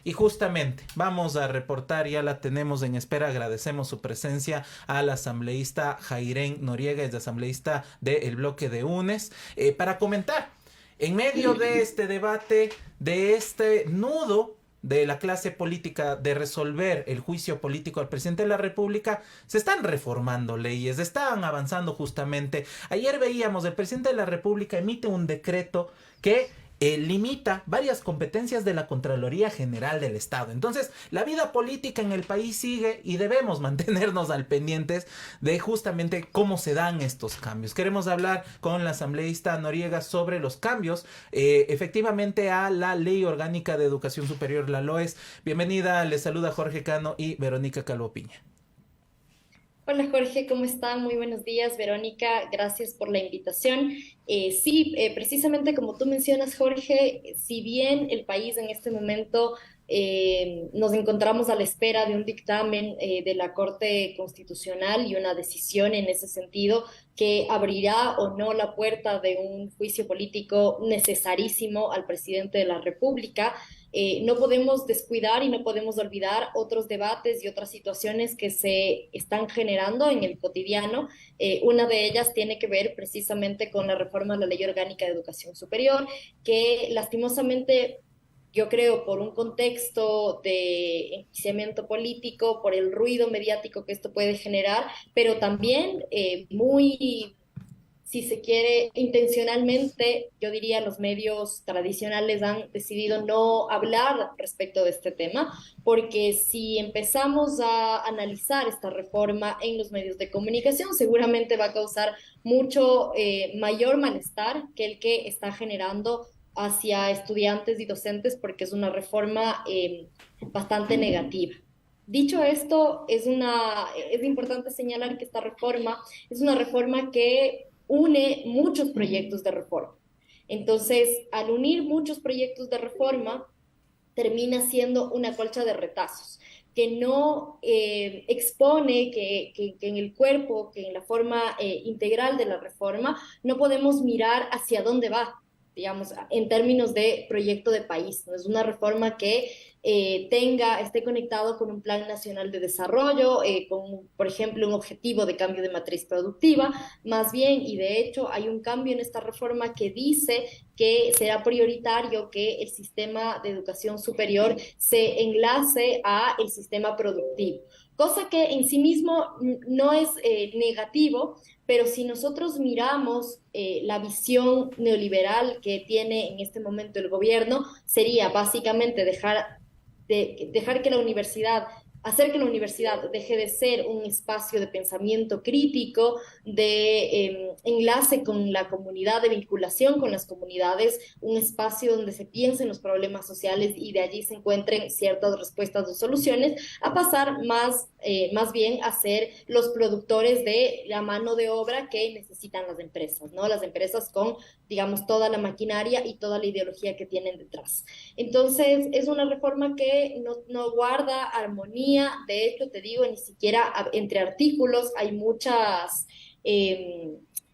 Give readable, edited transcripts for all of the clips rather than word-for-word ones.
Y justamente vamos a reportar, ya la tenemos en espera, agradecemos su presencia al asambleísta Jairén Noriega, es asambleísta del bloque de UNES, para comentar en medio de este debate, de este nudo de la clase política de resolver el juicio político al presidente de la República, se están reformando leyes, están avanzando justamente. Ayer veíamos, el presidente de la República emite un decreto que limita varias competencias de la Contraloría General del Estado. Entonces, la vida política en el país sigue y debemos mantenernos al pendientes de justamente cómo se dan estos cambios. Queremos hablar con la asambleísta Noriega sobre los cambios efectivamente a la Ley Orgánica de Educación Superior, la LOES. Bienvenida, les saluda Jorge Cano y Verónica Calvo Piña. Hola Jorge, ¿cómo están? Muy buenos días, Verónica, gracias por la invitación. Sí, precisamente como tú mencionas, Jorge, si bien el país en este momento nos encontramos a la espera de un dictamen de la Corte Constitucional y una decisión en ese sentido que abrirá o no la puerta de un juicio político necesarísimo al presidente de la República. No podemos descuidar y no podemos olvidar otros debates y otras situaciones que se están generando en el cotidiano. Una de ellas tiene que ver precisamente con la reforma de la Ley Orgánica de Educación Superior, que lastimosamente yo creo por un contexto de enjuiciamiento político, por el ruido mediático que esto puede generar, pero también muy, si se quiere, intencionalmente, yo diría, los medios tradicionales han decidido no hablar respecto de este tema, porque si empezamos a analizar esta reforma en los medios de comunicación, seguramente va a causar mucho mayor malestar que el que está generando hacia estudiantes y docentes, porque es una reforma bastante negativa. Dicho esto, es importante señalar que esta reforma es una reforma que une muchos proyectos de reforma. Entonces, al unir muchos proyectos de reforma, termina siendo una colcha de retazos que no expone que en el cuerpo, que en la forma integral de la reforma, no podemos mirar hacia dónde va, digamos, en términos de proyecto de país. ¿No? Es una reforma que esté conectado con un plan nacional de desarrollo, con, por ejemplo, un objetivo de cambio de matriz productiva, más bien, y de hecho hay un cambio en esta reforma que dice que será prioritario que el sistema de educación superior se enlace a el sistema productivo, cosa que en sí mismo no es negativo, pero si nosotros miramos la visión neoliberal que tiene en este momento el gobierno, sería básicamente dejar que la universidad, hacer que la universidad deje de ser un espacio de pensamiento crítico, de enlace con la comunidad, de vinculación con las comunidades, un espacio donde se piensen los problemas sociales y de allí se encuentren ciertas respuestas o soluciones, a pasar más bien a ser los productores de la mano de obra que necesitan las empresas, ¿no? Las empresas con, digamos, toda la maquinaria y toda la ideología que tienen detrás. Entonces, es una reforma que no guarda armonía, de hecho, te digo, ni siquiera entre artículos hay muchas,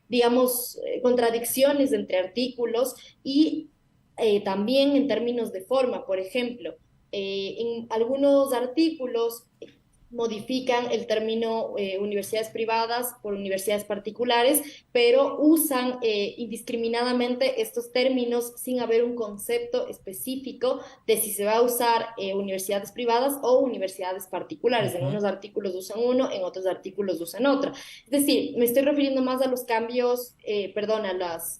digamos, contradicciones entre artículos y también en términos de forma, por ejemplo, en algunos artículos modifican el término universidades privadas por universidades particulares, pero usan indiscriminadamente estos términos sin haber un concepto específico de si se va a usar universidades privadas o universidades particulares. En Uh-huh. unos artículos usan uno, en otros artículos usan otro. Es decir, me estoy refiriendo más a los cambios, perdón, a las,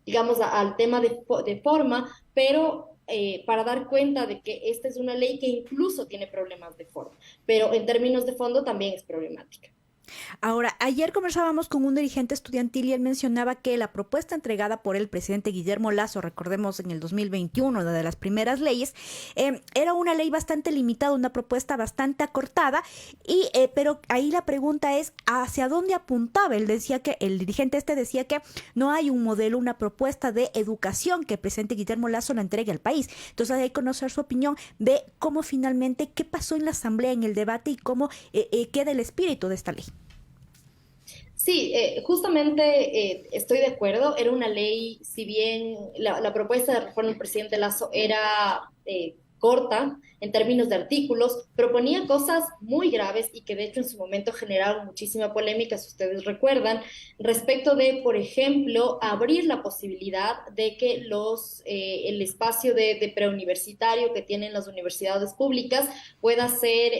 digamos, al tema de forma, pero para dar cuenta de que esta es una ley que incluso tiene problemas de forma, pero en términos de fondo también es problemática. Ahora, ayer conversábamos con un dirigente estudiantil y él mencionaba que la propuesta entregada por el presidente Guillermo Lasso, recordemos en el 2021, una de las primeras leyes, era una ley bastante limitada, una propuesta bastante acortada, pero ahí la pregunta es ¿hacia dónde apuntaba? Él decía que, el dirigente decía que no hay un modelo, una propuesta de educación que el presidente Guillermo Lasso la entregue al país. Entonces hay que conocer su opinión de cómo finalmente, qué pasó en la asamblea, en el debate y cómo queda el espíritu de esta ley. Sí, justamente estoy de acuerdo. Era una ley, si bien la propuesta de reforma del presidente Lasso era corta en términos de artículos, proponía cosas muy graves y que de hecho en su momento generaron muchísima polémica, si ustedes recuerdan, respecto de, por ejemplo, abrir la posibilidad de que el espacio de preuniversitario que tienen las universidades públicas pueda ser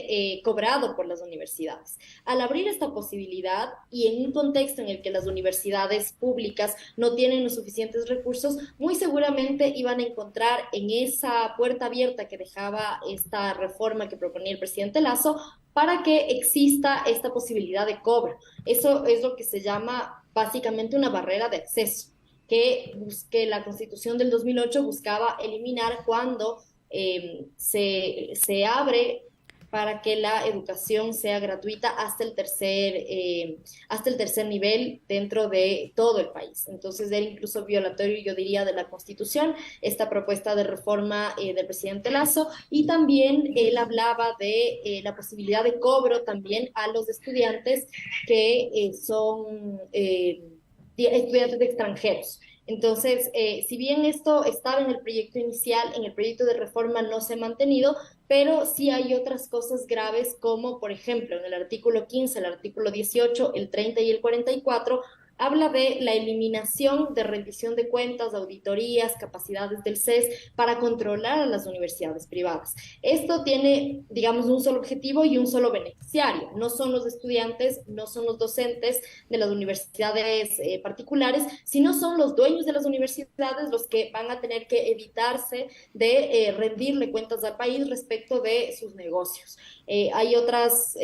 cobrado por las universidades. Al abrir esta posibilidad y en un contexto en el que las universidades públicas no tienen los suficientes recursos, muy seguramente iban a encontrar en esa puerta abierta que dejaba esta reforma que proponía el presidente Lasso para que exista esta posibilidad de cobro. Eso es lo que se llama básicamente una barrera de acceso, que la Constitución del 2008 buscaba eliminar cuando se abre para que la educación sea gratuita hasta el tercer nivel dentro de todo el país. Entonces era incluso violatorio, yo diría, de la Constitución, esta propuesta de reforma del presidente Lasso, y también él hablaba de la posibilidad de cobro también a los estudiantes que son estudiantes de extranjeros. Entonces, si bien esto estaba en el proyecto inicial, en el proyecto de reforma no se ha mantenido, pero sí hay otras cosas graves como, por ejemplo, en el artículo 15, el artículo 18, el 30 y el 44, habla de la eliminación de rendición de cuentas, auditorías, capacidades del CES para controlar a las universidades privadas. Esto tiene, digamos, un solo objetivo y un solo beneficiario. No son los estudiantes, no son los docentes de las universidades particulares, sino son los dueños de las universidades los que van a tener que evitarse de rendirle cuentas al país respecto de sus negocios. Hay otros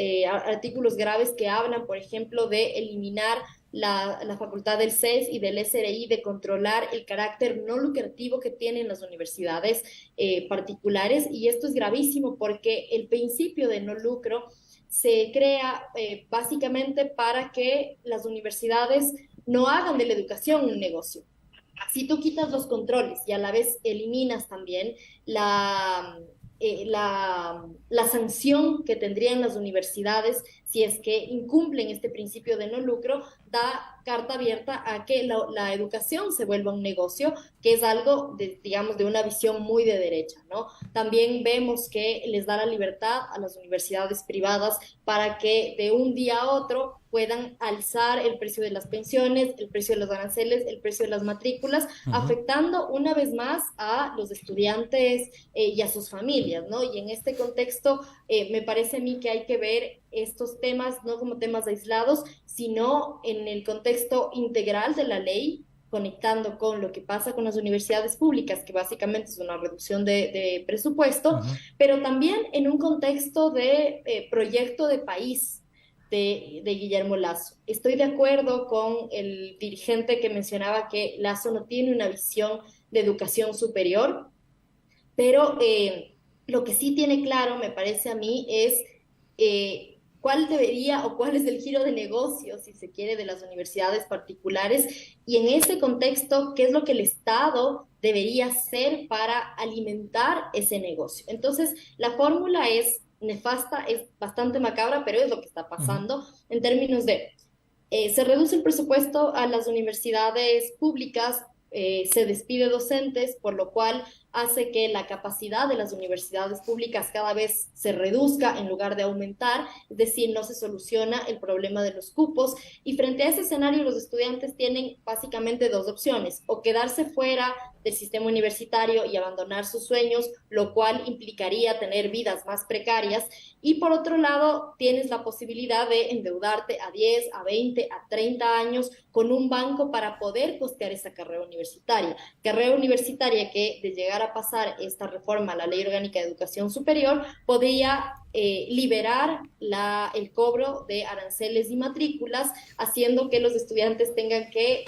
artículos graves que hablan, por ejemplo, de eliminar la facultad del CES y del SRI de controlar el carácter no lucrativo que tienen las universidades particulares, y esto es gravísimo porque el principio de no lucro se crea básicamente para que las universidades no hagan de la educación un negocio. Si tú quitas los controles y a la vez eliminas también la sanción que tendrían las universidades si es que incumplen este principio de no lucro, da carta abierta a que la educación se vuelva un negocio, que es algo, digamos, de una visión muy de derecha, ¿no? También vemos que les da la libertad a las universidades privadas para que de un día a otro puedan alzar el precio de las pensiones, el precio de los aranceles, el precio de las matrículas, afectando una vez más a los estudiantes y a sus familias, ¿no? Y en este contexto me parece a mí que hay que ver estos temas no como temas aislados, sino en el contexto integral de la ley, conectando con lo que pasa con las universidades públicas, que básicamente es una reducción de presupuesto, pero también en un contexto de proyecto de país de Guillermo Lasso. Estoy de acuerdo con el dirigente que mencionaba que Lasso no tiene una visión de educación superior, pero lo que sí tiene claro, me parece a mí, es cuál debería o cuál es el giro de negocio, si se quiere, de las universidades particulares, y en ese contexto, qué es lo que el Estado debería hacer para alimentar ese negocio. Entonces, la fórmula es nefasta, es bastante macabra, pero es lo que está pasando en términos de se reduce el presupuesto a las universidades públicas, se despide docentes, por lo cual hace que la capacidad de las universidades públicas cada vez se reduzca en lugar de aumentar, es decir, no se soluciona el problema de los cupos, y frente a ese escenario los estudiantes tienen básicamente dos opciones: o quedarse fuera del sistema universitario y abandonar sus sueños, lo cual implicaría tener vidas más precarias, y por otro lado tienes la posibilidad de endeudarte a 10, a 20, a 30 años con un banco para poder costear esa carrera universitaria que, de llegar a pasar esta reforma a la Ley Orgánica de Educación Superior, podría liberar el cobro de aranceles y matrículas, haciendo que los estudiantes tengan que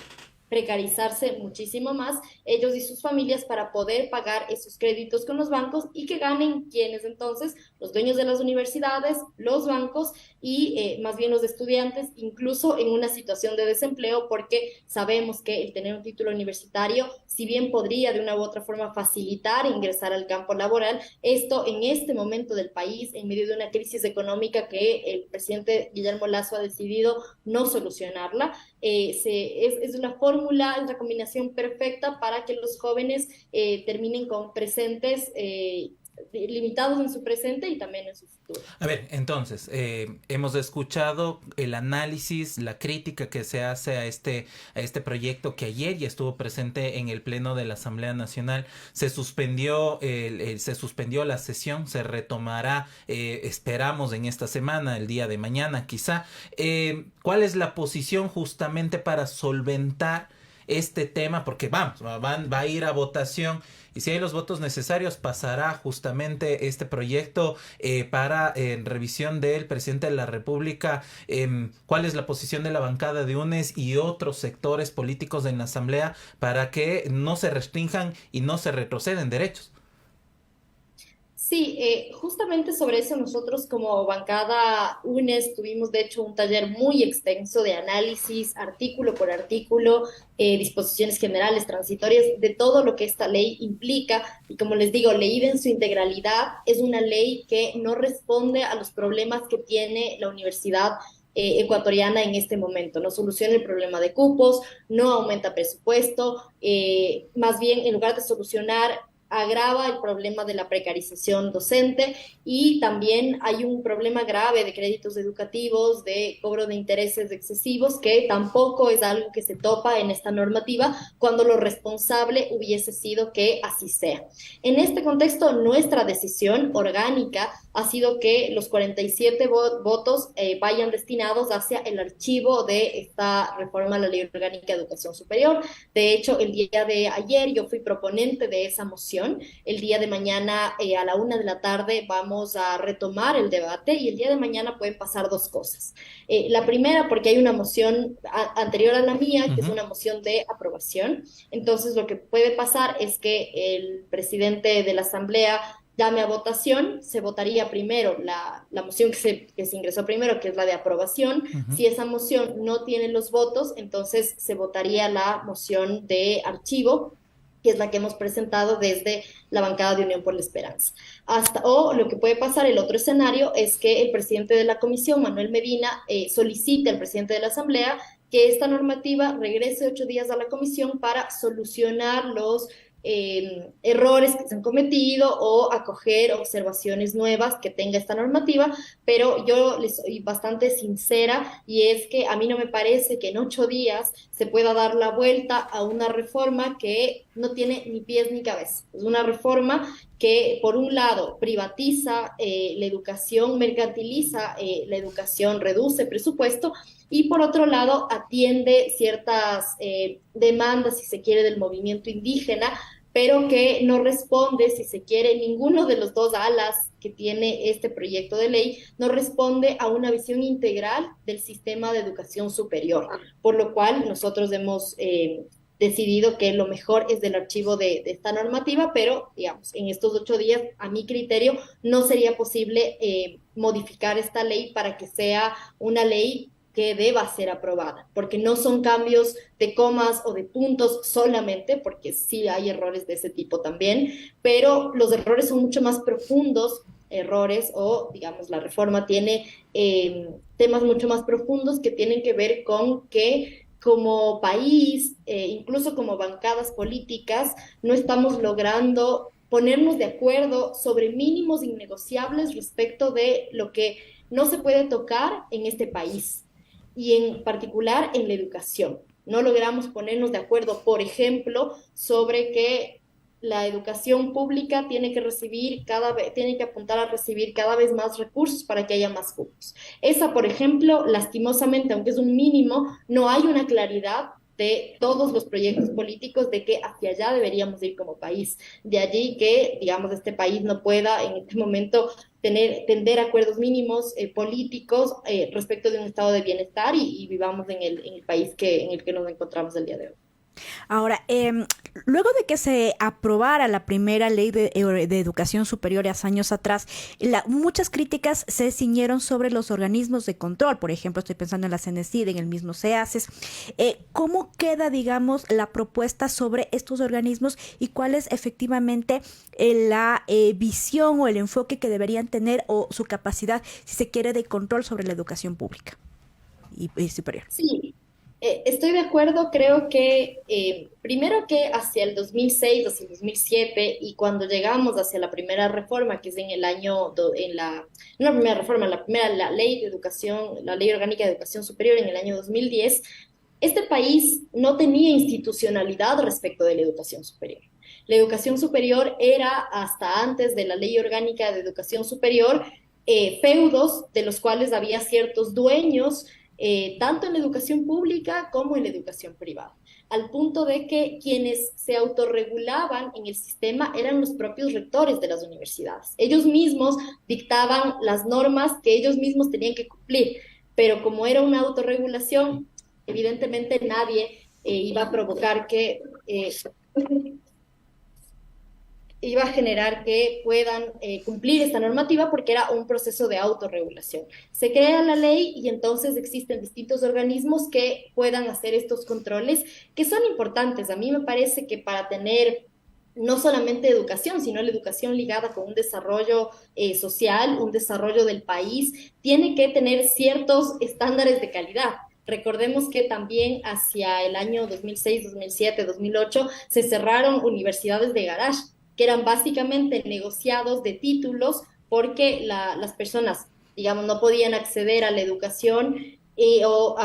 precarizarse muchísimo más, ellos y sus familias, para poder pagar esos créditos con los bancos, y que ganen quienes entonces, los dueños de las universidades, los bancos y más bien los estudiantes, incluso en una situación de desempleo, porque sabemos que el tener un título universitario, si bien podría de una u otra forma facilitar ingresar al campo laboral, esto en este momento del país, en medio de una crisis económica que el presidente Guillermo Lasso ha decidido no solucionarla, es una fórmula, es la combinación perfecta para que los jóvenes terminen con presentes limitados en su presente y también en su futuro. A ver, entonces, hemos escuchado el análisis, la crítica que se hace a este proyecto que ayer ya estuvo presente en el Pleno de la Asamblea Nacional. Se suspendió, se suspendió la sesión, se retomará, esperamos en esta semana, el día de mañana quizá. ¿Cuál es la posición justamente para solventar este tema? Porque vamos, va a ir a votación y si hay los votos necesarios pasará justamente este proyecto para revisión del presidente de la República. ¿Cuál es la posición de la bancada de UNES y otros sectores políticos en la Asamblea para que no se restrinjan y no se retroceden derechos? Sí, justamente sobre eso nosotros como bancada UNES tuvimos de hecho un taller muy extenso de análisis, artículo por artículo, disposiciones generales, transitorias, de todo lo que esta ley implica. Y como les digo, leída en su integralidad, es una ley que no responde a los problemas que tiene la universidad ecuatoriana en este momento. No soluciona el problema de cupos, no aumenta presupuesto, más bien en lugar de solucionar agrava el problema de la precarización docente y también hay un problema grave de créditos educativos, de cobro de intereses excesivos, que tampoco es algo que se topa en esta normativa cuando lo responsable hubiese sido que así sea. En este contexto, nuestra decisión orgánica ha sido que los 47 votos vayan destinados hacia el archivo de esta reforma a la Ley Orgánica de Educación Superior. De hecho, el día de ayer yo fui proponente de esa moción. El día de mañana a la 1 de la tarde vamos a retomar el debate y el día de mañana pueden pasar dos cosas. La primera, porque hay una moción anterior a la mía, que es una moción de aprobación. Entonces, lo que puede pasar es que el presidente de la Asamblea llame a votación, se votaría primero la moción que se ingresó primero, que es la de aprobación. Si esa moción no tiene los votos, entonces se votaría la moción de archivo, que es la que hemos presentado desde la bancada de Unión por la Esperanza. O lo que puede pasar, el otro escenario, es que el presidente de la comisión, Manuel Medina, solicite al presidente de la Asamblea que esta normativa regrese 8 días a la comisión para solucionar los errores que se han cometido o acoger observaciones nuevas que tenga esta normativa, pero yo les soy bastante sincera y es que a mí no me parece que en 8 días se pueda dar la vuelta a una reforma que no tiene ni pies ni cabeza. Es una reforma que por un lado privatiza la educación, mercantiliza la educación, reduce presupuesto y por otro lado atiende ciertas demandas, si se quiere, del movimiento indígena, pero que no responde, si se quiere, ninguno de los dos alas que tiene este proyecto de ley, no responde a una visión integral del sistema de educación superior, por lo cual nosotros hemos decidido que lo mejor es del archivo de esta normativa, pero digamos, en estos 8 días, a mi criterio, no sería posible modificar esta ley para que sea una ley que deba ser aprobada, porque no son cambios de comas o de puntos solamente, porque sí hay errores de ese tipo también, pero los errores son mucho más profundos, errores o, digamos, la reforma tiene temas mucho más profundos que tienen que ver con que como país, incluso como bancadas políticas, no estamos logrando ponernos de acuerdo sobre mínimos innegociables respecto de lo que no se puede tocar en este país y en particular en la educación. No logramos ponernos de acuerdo, por ejemplo, sobre que la educación pública tiene que apuntar a recibir cada vez más recursos para que haya más cupos. Esa, por ejemplo, lastimosamente, aunque es un mínimo, no hay una claridad de todos los proyectos políticos de que hacia allá deberíamos ir como país. De allí que, digamos, este país no pueda en este momento tender acuerdos mínimos políticos respecto de un estado de bienestar y vivamos en el país en el que nos encontramos el día de hoy. Ahora, luego de que se aprobara la primera ley de educación superior hace años atrás, muchas críticas se ciñeron sobre los organismos de control. Por ejemplo, estoy pensando en la CENESID, en el mismo CEACES. ¿Cómo queda, digamos, la propuesta sobre estos organismos y cuál es efectivamente la visión o el enfoque que deberían tener o su capacidad, si se quiere, de control sobre la educación pública y superior? Sí. Estoy de acuerdo, creo que primero que hacia el 2006, hacia el 2007 y cuando llegamos hacia la primera reforma, que es en el año, no la primera reforma, la ley de educación, la ley orgánica de educación superior en el año 2010, este país no tenía institucionalidad respecto de la educación superior. La educación superior era, hasta antes de la ley orgánica de educación superior, feudos de los cuales había ciertos dueños tanto en la educación pública como en la educación privada, al punto de que quienes se autorregulaban en el sistema eran los propios rectores de las universidades. Ellos mismos dictaban las normas que ellos mismos tenían que cumplir, pero como era una autorregulación, evidentemente nadie iba a provocar que iba a generar que puedan cumplir esta normativa porque era un proceso de autorregulación. Se crea la ley y entonces existen distintos organismos que puedan hacer estos controles que son importantes. A mí me parece que para tener no solamente educación, sino la educación ligada con un desarrollo social, un desarrollo del país, tiene que tener ciertos estándares de calidad. Recordemos que también hacia el año 2006, 2007, 2008 se cerraron universidades de garage que eran básicamente negociados de títulos porque las personas, digamos, no podían acceder a la educación o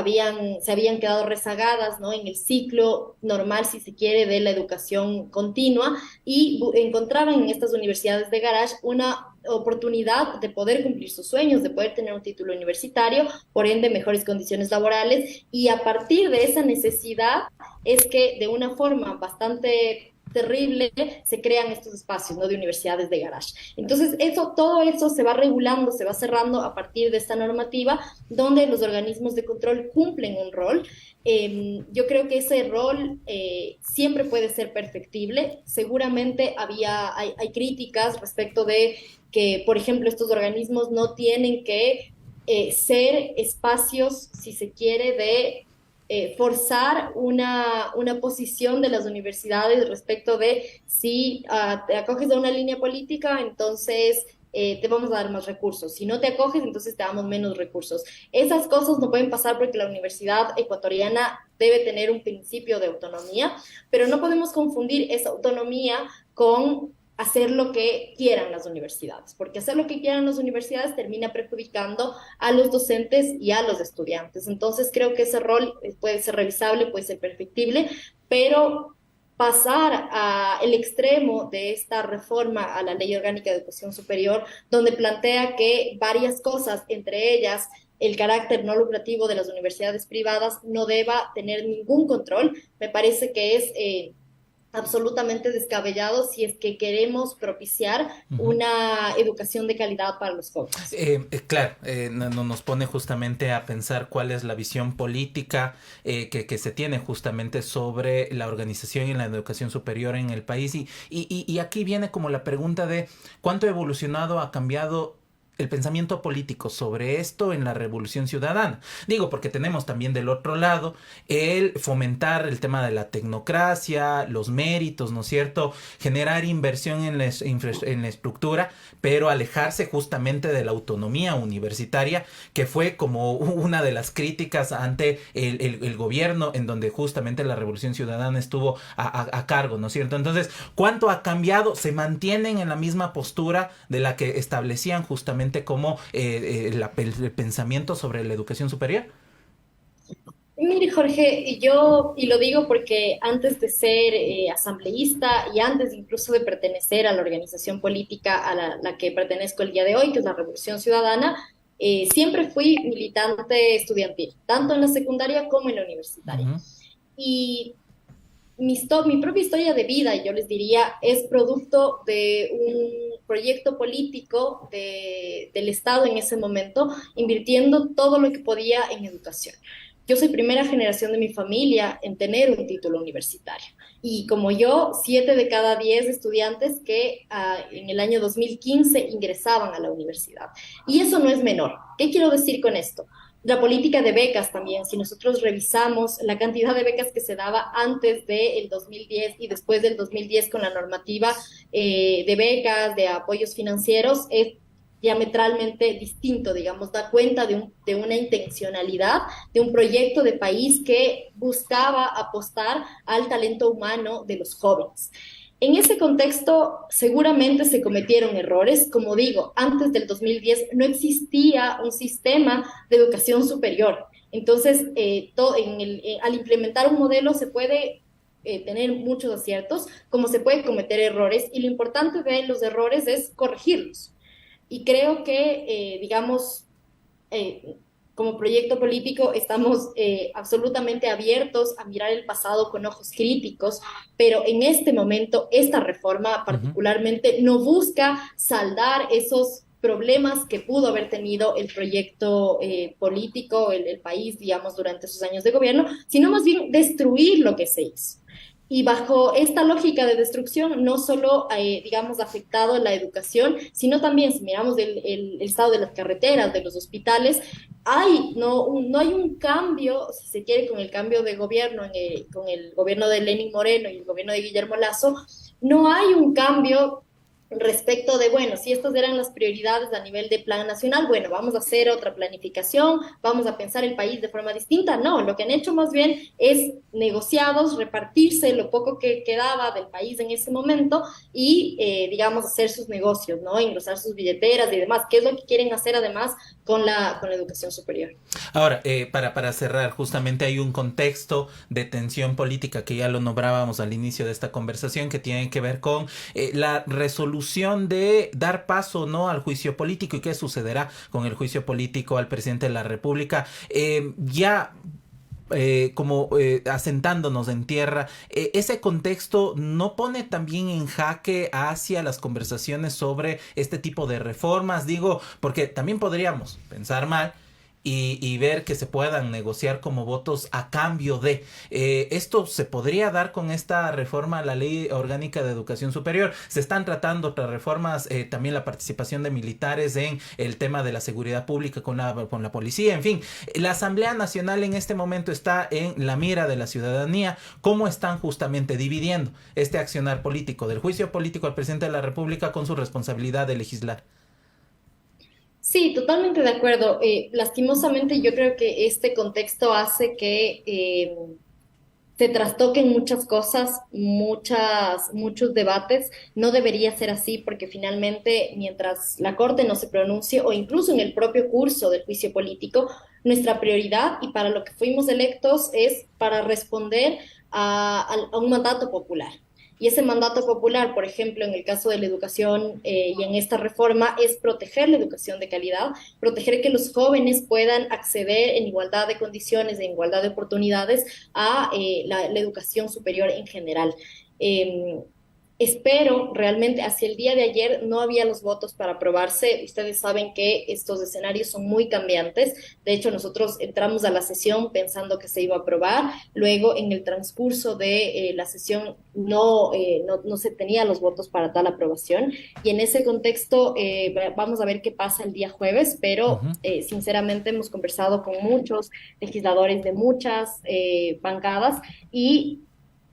se habían quedado rezagadas, ¿no? En el ciclo normal, si se quiere, de la educación continua y encontraban en estas universidades de garage una oportunidad de poder cumplir sus sueños, de poder tener un título universitario, por ende mejores condiciones laborales y a partir de esa necesidad es que de una forma bastante terrible, se crean estos espacios, ¿no? De universidades de garage. Entonces, todo eso se va regulando, se va cerrando a partir de esta normativa, donde los organismos de control cumplen un rol. Yo creo que ese rol siempre puede ser perfectible. Seguramente hay críticas respecto de que, por ejemplo, estos organismos no tienen que ser espacios, si se quiere, de forzar una posición de las universidades respecto de si te acoges a una línea política, entonces te vamos a dar más recursos. Si no te acoges, entonces te damos menos recursos. Esas cosas no pueden pasar porque la universidad ecuatoriana debe tener un principio de autonomía, pero no podemos confundir esa autonomía con hacer lo que quieran las universidades, porque hacer lo que quieran las universidades termina perjudicando a los docentes y a los estudiantes. Entonces creo que ese rol puede ser revisable, puede ser perfectible, pero pasar al extremo de esta reforma a la Ley Orgánica de Educación Superior, donde plantea que varias cosas, entre ellas el carácter no lucrativo de las universidades privadas, no deba tener ningún control, me parece que es absolutamente descabellado si es que queremos propiciar una educación de calidad para los jóvenes. Claro, nos pone justamente a pensar cuál es la visión política que se tiene justamente sobre la organización y la educación superior en el país y aquí viene como la pregunta de cuánto ha evolucionado, ha cambiado el pensamiento político sobre esto en la Revolución Ciudadana. Digo, porque tenemos también del otro lado el fomentar el tema de la tecnocracia, los méritos, ¿no es cierto? Generar inversión en la estructura, pero alejarse justamente de la autonomía universitaria, que fue como una de las críticas ante el gobierno en donde justamente la Revolución Ciudadana estuvo a cargo, ¿no es cierto? Entonces, ¿cuánto ha cambiado? ¿Se mantienen en la misma postura de la que establecían justamente como el pensamiento sobre la educación superior? Mire, Jorge, yo, y lo digo porque antes de ser asambleísta y antes incluso de pertenecer a la organización política a la que pertenezco el día de hoy, que es la Revolución Ciudadana, siempre fui militante estudiantil, tanto en la secundaria como en la universitaria. Y mi propia historia de vida, yo les diría, es producto de un proyecto político del Estado en ese momento, invirtiendo todo lo que podía en educación. Yo soy primera generación de mi familia en tener un título universitario. Y como yo, 7 de cada 10 estudiantes que en el año 2015 ingresaban a la universidad. Y eso no es menor. ¿Qué quiero decir con esto? La política de becas también, si nosotros revisamos la cantidad de becas que se daba antes del 2010 y después del 2010 con la normativa de becas, de apoyos financieros, es diametralmente distinto, digamos, da cuenta de una intencionalidad, de un proyecto de país que buscaba apostar al talento humano de los jóvenes. En ese contexto, seguramente se cometieron errores. Como digo, antes del 2010 no existía un sistema de educación superior. Entonces, al implementar un modelo se puede tener muchos aciertos, como se puede cometer errores, y lo importante de los errores es corregirlos. Y creo que, digamos, como proyecto político estamos absolutamente abiertos a mirar el pasado con ojos críticos, pero en este momento esta reforma particularmente no busca saldar esos problemas que pudo haber tenido el proyecto político, el país, digamos, durante sus años de gobierno, sino más bien destruir lo que se hizo. Y bajo esta lógica de destrucción, no solo, digamos, ha afectado la educación, sino también, si miramos el estado de las carreteras, de los hospitales, no hay un cambio, si se quiere, con el cambio de gobierno, con el gobierno de Lenín Moreno y el gobierno de Guillermo Lasso, no hay un cambio respecto de, bueno, si estas eran las prioridades a nivel de plan nacional, bueno, vamos a hacer otra planificación, vamos a pensar el país de forma distinta. No, lo que han hecho más bien es negociados, repartirse lo poco que quedaba del país en ese momento y, digamos, hacer sus negocios, ¿no? Engrosar sus billeteras y demás, que es lo que quieren hacer además con la educación superior. Ahora, para cerrar, justamente hay un contexto de tensión política que ya lo nombrábamos al inicio de esta conversación, que tiene que ver con la resolución de dar paso, ¿no?, al juicio político y qué sucederá con el juicio político al presidente de la República. Asentándonos en tierra, ese contexto no pone también en jaque hacia las conversaciones sobre este tipo de reformas, digo, porque también podríamos pensar mal y ver que se puedan negociar como votos a cambio de esto. Se podría dar con esta reforma a la Ley Orgánica de Educación Superior. Se están tratando otras reformas, también la participación de militares en el tema de la seguridad pública con la policía, en fin. La Asamblea Nacional en este momento está en la mira de la ciudadanía. ¿Cómo están justamente dividiendo este accionar político del juicio político al presidente de la República con su responsabilidad de legislar? Sí, totalmente de acuerdo. Lastimosamente yo creo que este contexto hace que se trastoquen muchas cosas, muchos debates. No debería ser así porque finalmente mientras la Corte no se pronuncie o incluso en el propio curso del juicio político, nuestra prioridad y para lo que fuimos electos es para responder a un mandato popular. Y ese mandato popular, por ejemplo, en el caso de la educación y en esta reforma, es proteger la educación de calidad, proteger que los jóvenes puedan acceder en igualdad de condiciones, en igualdad de oportunidades a la educación superior en general. Espero realmente, hacia el día de ayer no había los votos para aprobarse. Ustedes saben que estos escenarios son muy cambiantes. De hecho, nosotros entramos a la sesión pensando que se iba a aprobar. Luego, en el transcurso de la sesión, no se tenían los votos para tal aprobación. Y en ese contexto, vamos a ver qué pasa el día jueves, pero sinceramente hemos conversado con muchos legisladores de muchas bancadas y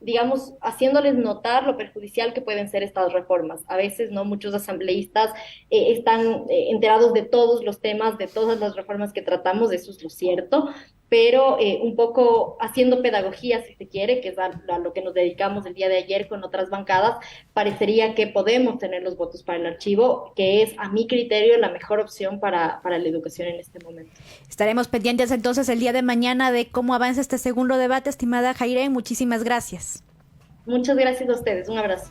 digamos, haciéndoles notar lo perjudicial que pueden ser estas reformas. A veces, ¿no?, muchos asambleístas están enterados de todos los temas, de todas las reformas que tratamos, eso es lo cierto, pero un poco haciendo pedagogía, si se quiere, que es a lo que nos dedicamos el día de ayer con otras bancadas, parecería que podemos tener los votos para el archivo, que es, a mi criterio, la mejor opción para la educación en este momento. Estaremos pendientes entonces el día de mañana de cómo avanza este segundo debate. Estimada Hairén, muchísimas gracias. Muchas gracias a ustedes. Un abrazo.